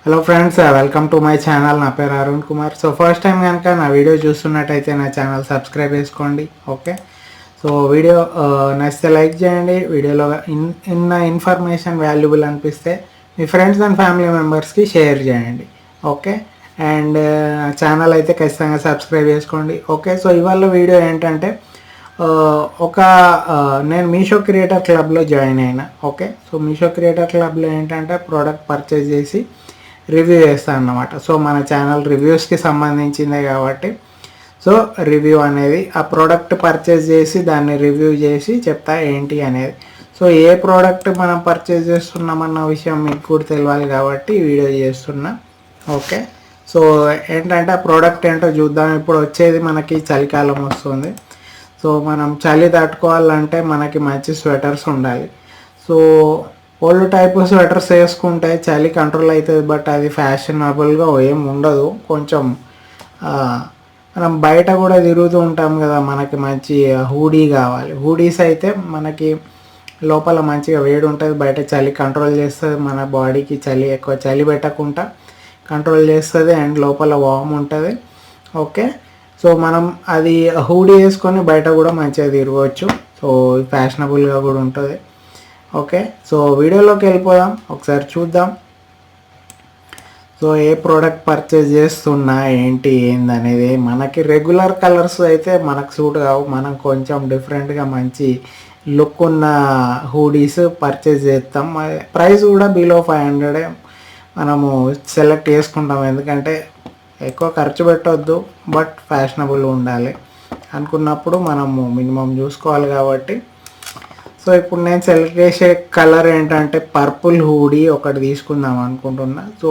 Hello friends, welcome to my channel. నా పేరు Arun Kumar. So first time కనుక నా వీడియో చూస్తున్నట్టయితే నా ఛానల్ సబ్స్క్రైబ్ చేసుకోండి. ఓకే, సో వీడియో నచ్చితే లైక్ చేయండి. వీడియోలో ఇన్ఫర్మేషన్ వాల్యుబుల్ అనిపిస్తే మీ ఫ్రెండ్స్ అండ్ ఫ్యామిలీ మెంబర్స్కి షేర్ చేయండి. ఓకే, అండ్ ఛానల్ అయితే ఖచ్చితంగా సబ్స్క్రైబ్ చేసుకోండి. ఓకే, సో ఇవాళ వీడియో ఏంటంటే నేను మీషో క్రియేటర్ క్లబ్లో జాయిన్ అయినా. ఓకే, సో మీషో క్రియేటర్ క్లబ్లో ఏంటంటే ప్రోడక్ట్ పర్చేజ్ చేసి రివ్యూ చేస్తాను అన్నమాట. సో మన ఛానల్ రివ్యూస్కి సంబంధించిందే కాబట్టి సో రివ్యూ అనేది ఆ ప్రోడక్ట్ పర్చేజ్ చేసి దాన్ని రివ్యూ చేసి చెప్తా ఏంటి అనేది. సో ఏ ప్రోడక్ట్ మనం పర్చేజ్ చేస్తున్నామన్న విషయం మీకు కూడా తెలియాలి కాబట్టి వీడియో చేస్తున్నా. ఓకే, సో ఏంటంటే ఆ ప్రోడక్ట్ ఏంటో చూద్దాం. ఇప్పుడు వచ్చేది మనకి చలికాలం వస్తుంది. సో మనం చలి తట్టుకోవాలంటే మనకి మంచి స్వెటర్స్ ఉండాలి. సో ఓల్డ్ టైప్ స్వెటర్స్ వేసుకుంటే చలి కంట్రోల్ అవుతుంది, బట్ అది ఫ్యాషనబుల్గా ఏం ఉండదు. కొంచెం మనం బయట కూడా తిరుగుతూ ఉంటాం కదా, మనకి మంచి హూడీ కావాలి. హూడీస్ అయితే మనకి లోపల మంచిగా వేడి ఉంటుంది, బయట చలి కంట్రోల్ చేస్తుంది, మన బాడీకి చలి ఎక్కువ చలి పెట్టకుండా కంట్రోల్ చేస్తుంది అండ్ లోపల వామ్ ఉంటుంది. ఓకే, సో మనం అది హూడీ వేసుకొని బయట కూడా మంచిగా తిరగవచ్చు. సో ఫ్యాషనబుల్గా కూడా ఉంటుంది. ఓకే, సో వీడియోలోకి వెళ్ళిపోదాం, ఒకసారి చూద్దాం. సో ఏ ప్రోడక్ట్ పర్చేజ్ చేస్తున్నా ఏంటి ఏందనేది. మనకి రెగ్యులర్ కలర్స్ అయితే మనకు సూట్ కావు. మనం కొంచెం డిఫరెంట్గా మంచి లుక్ ఉన్న హూడీస్ పర్చేజ్ చేస్తాం. ప్రైస్ కూడా బిలో 500 మనము సెలెక్ట్ చేసుకుంటాం. ఎందుకంటే ఎక్కువ ఖర్చు పెట్టొద్దు, బట్ ఫ్యాషనబుల్ ఉండాలి అనుకున్నప్పుడు మనము మినిమం చూసుకోవాలి కాబట్టి. సో ఇప్పుడు నేను సెలెక్ట్ చేసే కలర్ ఏంటంటే పర్పుల్ హూడీ ఒకటి తీసుకుందాం అనుకుంటున్నా. సో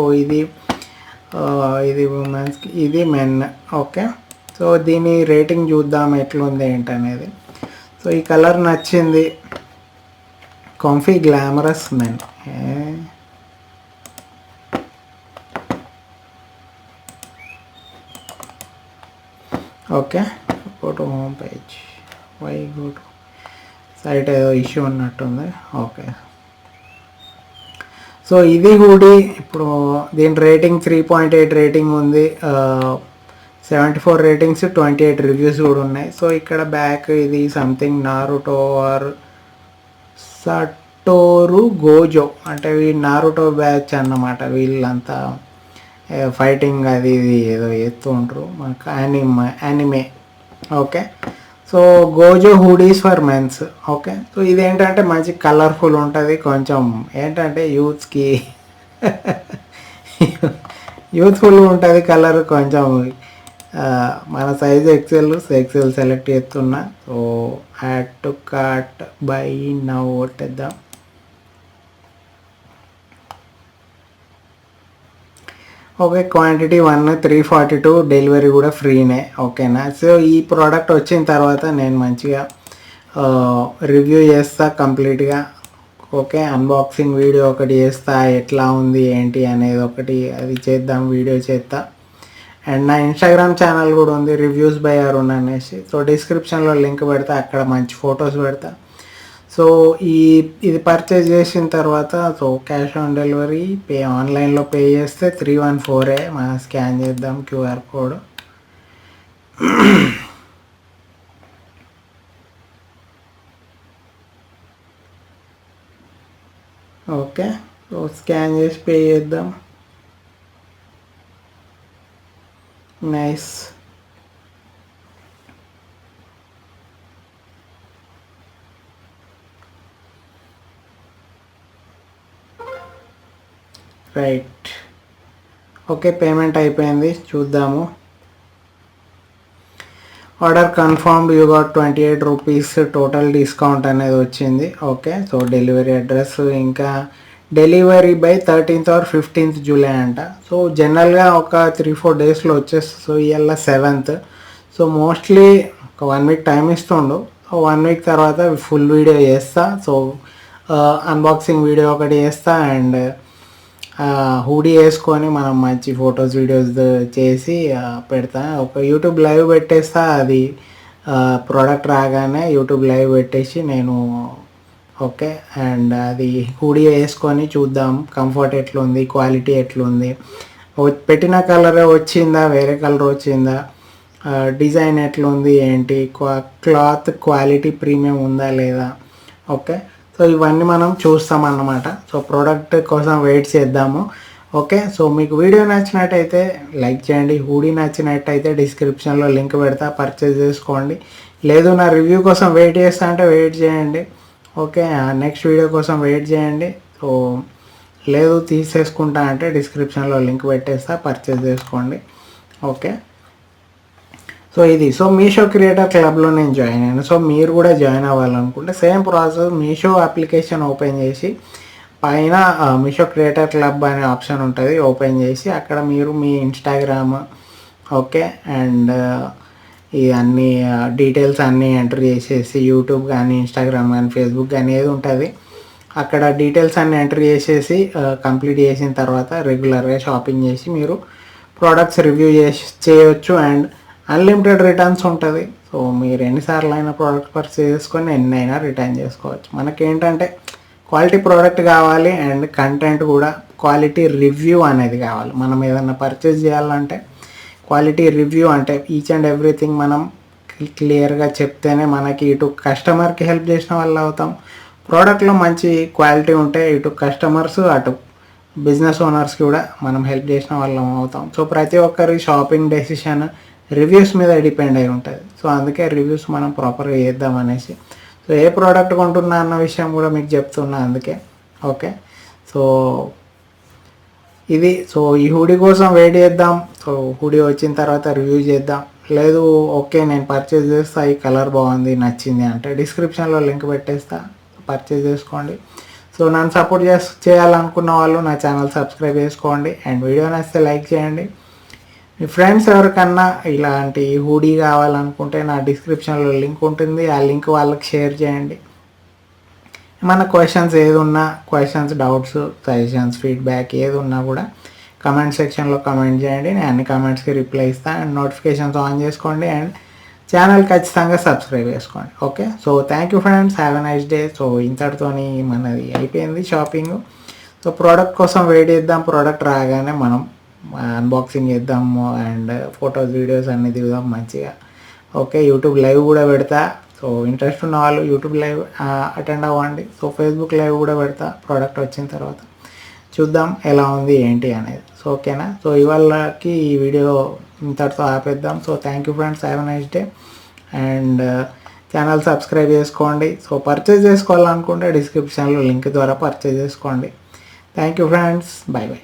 ఇది ఉమెన్స్కి, ఇది మెన్. ఓకే, సో దీని రేటింగ్ చూద్దాం ఎట్లుంది ఏంటనేది. సో ఈ కలర్ నచ్చింది. Comfy glamorous men. Okay, go to home page. Why go to site ఏదో ఇష్యూ ఉన్నట్టుంది. ఓకే, సో ఇది హూడీ. ఇప్పుడు దీని రేటింగ్ 3.8 రేటింగ్ ఉంది. 74 రేటింగ్స్, 28 రివ్యూస్ కూడా ఉన్నాయి. సో ఇక్కడ బ్యాక్ ఇది సంథింగ్ నారుటో ఆర్ సటోరు గోజో, అంటే వీళ్ళు నారుటో బ్యాచ్ అన్నమాట. వీళ్ళంతా ఫైటింగ్ అది ఇది ఏదో చేస్తూ ఉంటారు మనకు anime. Okay, so Gojo hoodies for mens. Okay, so ఇదేంటంటే మంచి కలర్ఫుల్ ఉంటుంది. కొంచెం ఏంటంటే యూత్ఫుల్ ఉంటుంది కలర్. కొంచెం మన సైజ్ ఎక్సెల్ సెలెక్ట్ చేస్తున్నా. So add to cart buy now కొట్టేద్దాం. ఓకే, క్వాంటిటీ 1, 342, డెలివరీ కూడా ఫ్రీనే. ఓకేనా, సో ఈ ప్రోడక్ట్ వచ్చిన తర్వాత నేను మంచిగా రివ్యూ చేస్తా కంప్లీట్గా. ఓకే, అన్బాక్సింగ్ వీడియో ఒకటి చేస్తా, ఎట్లా ఉంది ఏంటి అనేది ఒకటి అది చేద్దాం, వీడియో చేస్తా. అండ్ నా ఇన్స్టాగ్రామ్ ఛానల్ కూడా ఉంది, రివ్యూస్ బై అరుణ్ అనేసి. సో డిస్క్రిప్షన్లో లింక్ పెడతా, అక్కడ మంచి ఫొటోస్ పెడతా. సో ఇది పర్చేజ్ చేసిన తర్వాత సో క్యాష్ ఆన్ డెలివరీ ఆన్లైన్లో పే చేస్తే 314 మనం స్కాన్ చేద్దాం QR code. Okay, so scan చేసి పే చేద్దాం. నైస్. రైట్, ఓకే, పేమెంట్ అయిపోయింది. చూద్దాము. Order confirmed, you got 28 rupees total discount అనేది వచ్చింది. ఓకే, సో డెలివరీ అడ్రస్ ఇంకా delivery by 13th or 15th July అంట. సో జనరల్గా ఒక 3-4 డేస్లో వచ్చేస్తుంది. సో ఇవాళ 7th. సో మోస్ట్లీ ఒక 1 వీక్ టైం ఇస్తుండు. సో 1 వీక్ తర్వాత ఫుల్ వీడియో చేస్తా. సో అన్బాక్సింగ్ వీడియో ఒకటి చేస్తా అండ్ హూడీ వేసుకొని మనం మంచి ఫొటోస్ వీడియోస్ చేసి పెడతా. ఒక యూట్యూబ్ లైవ్ పెట్టేస్తా. అది ప్రోడక్ట్ రాగానే యూట్యూబ్ లైవ్ పెట్టేసి నేను ఓకే. అండ్ అది హూడీ వేసుకొని చూద్దాం కంఫర్ట్ ఎట్లుంది, క్వాలిటీ ఎట్లుంది, పెట్టిన కలర్ వచ్చిందా, వేరే కలర్ వచ్చిందా, డిజైన్ ఎట్లుంది, ఏంటి క్లాత్ క్వాలిటీ ప్రీమియం ఉందా లేదా. ఓకే. సో ఇవన్నీ మనం చూస్తామన్నమాట. సో ప్రోడక్ట్ కోసం వెయిట్ చేద్దాము. ఓకే. సో మీకు వీడియో నచ్చినట్టయితే లైక్ చేయండి. హూడీ నచ్చినట్టయితే డిస్క్రిప్షన్లో లింక్ పెడతా, పర్చేజ్ చేసుకోండి. లేదు నా రివ్యూ కోసం వెయిట్ చేస్తా అంటే వెయిట్ చేయండి. ఓకే. నెక్స్ట్ వీడియో కోసం వెయిట్ చేయండి. సో లేదు తీసేసుకుంటా అంటే డిస్క్రిప్షన్లో లింక్ పెట్టేస్తా, పర్చేజ్ చేసుకోండి. ఓకే. సో ఇది మీషో క్రియేటర్ క్లబ్లో నేను జాయిన్ అయ్యాను. సో మీరు కూడా జాయిన్ అవ్వాలనుకుంటే same process, Meesho application open చేసి పైన మీషో క్రియేటర్ క్లబ్ అనే ఆప్షన్ ఉంటుంది, ఓపెన్ చేసి అక్కడ మీరు మీ ఇన్స్టాగ్రామ్, ఓకే, అండ్ ఈ అన్ని డీటెయిల్స్ అన్నీ ఎంటర్ చేసేసి యూట్యూబ్ కానీ ఇన్స్టాగ్రామ్ కానీ ఫేస్బుక్ కానీ ఏది ఉంటుంది అక్కడ డీటెయిల్స్ అన్నీ ఎంటర్ చేసేసి కంప్లీట్ చేసిన తర్వాత రెగ్యులర్గా షాపింగ్ చేసి మీరు ప్రోడక్ట్స్ రివ్యూ చేయొచ్చు. అండ్ అన్లిమిటెడ్ రిటర్న్స్ ఉంటుంది. సో మీరు ఎన్నిసార్లు అయినా ప్రోడక్ట్ పర్చేస్ చేసుకొని ఎన్నైనా రిటర్న్ చేసుకోవచ్చు. మనకేంటంటే క్వాలిటీ ప్రోడక్ట్ కావాలి అండ్ కంటెంట్ కూడా క్వాలిటీ రివ్యూ అనేది కావాలి. మనం ఏదైనా పర్చేస్ చేయాలంటే క్వాలిటీ రివ్యూ అంటే ఈచ్ అండ్ ఎవ్రీథింగ్ మనం క్లియర్గా చెప్తేనే మనకి ఇటు కస్టమర్కి హెల్ప్ చేసిన వాళ్ళు అవుతాం. ప్రోడక్ట్లో మంచి క్వాలిటీ ఉంటే ఇటు కస్టమర్స్ అటు బిజినెస్ ఓనర్స్కి కూడా మనం హెల్ప్ చేసిన వాళ్ళం అవుతాం. సో ప్రతి ఒక్కరి షాపింగ్ డెసిషన్ రివ్యూస్ మీద డిపెండ్ అయి ఉంటుంది. సో అందుకే రివ్యూస్ మనం ప్రాపర్గా చేద్దాం అనేసి సో ఏ ప్రోడక్ట్ కొంటున్నా అన్న విషయం కూడా మీకు చెప్తున్నా అందుకే. ఓకే. సో ఇది ఈ హూడీ కోసం వెయిట్ చేద్దాం. సో హూడీ వచ్చిన తర్వాత రివ్యూ చేద్దాం. లేదు ఓకే నేను పర్చేజ్ చేస్తా, ఈ కలర్ బాగుంది నచ్చింది అంటే డిస్క్రిప్షన్లో లింక్ పెట్టేస్తా, పర్చేజ్ చేసుకోండి. సో నన్ను సపోర్ట్ చేయాలనుకున్న వాళ్ళు నా ఛానల్ సబ్స్క్రైబ్ చేసుకోండి అండ్ వీడియో నచ్చితే లైక్ చేయండి. మీ ఫ్రెండ్స్ ఎవరికన్నా ఇలాంటి హూడీ కావాలనుకుంటే నా డిస్క్రిప్షన్లో లింక్ ఉంటుంది, ఆ లింక్ వాళ్ళకి షేర్ చేయండి. మన క్వశ్చన్స్ ఏదున్నా, క్వశ్చన్స్, డౌట్స్, సజెషన్స్, ఫీడ్బ్యాక్ ఏది ఉన్నా కూడా కమెంట్ సెక్షన్లో కమెంట్ చేయండి. నేను అన్ని కమెంట్స్కి రిప్లై ఇస్తాను. అండ్ నోటిఫికేషన్స్ ఆన్ చేసుకోండి అండ్ ఛానల్ ఖచ్చితంగా సబ్స్క్రైబ్ చేసుకోండి. Okay. So thank you friends, have a nice day. So ఇంతటితోని మనది అయిపోయింది షాపింగ్. సో ప్రోడక్ట్ కోసం వెయిట్ చేద్దాం. ప్రోడక్ట్ రాగానే మనం అన్బాక్సింగ్ చేద్దాము అండ్ ఫొటోస్, వీడియోస్ అన్నీ దిగుదాం మంచిగా. ఓకే. యూట్యూబ్ లైవ్ కూడా పెడతా. సో ఇంట్రెస్ట్ ఉన్న వాళ్ళు యూట్యూబ్ లైవ్ అటెండ్ అవ్వండి. సో ఫేస్బుక్ లైవ్ కూడా పెడతా ప్రోడక్ట్ వచ్చిన తర్వాత. చూద్దాం ఎలా ఉంది ఏంటి అనేది. సో ఓకేనా. సో ఇవాళకి ఈ వీడియో ఇంతటితో ఆపేద్దాం. So thank you friends, have a nice day and channel subscribe చేసుకోండి. సో పర్చేజ్ చేసుకోవాలనుకుంటే డిస్క్రిప్షన్లో లింక్ ద్వారా పర్చేజ్ చేసుకోండి. Thank you friends, by by.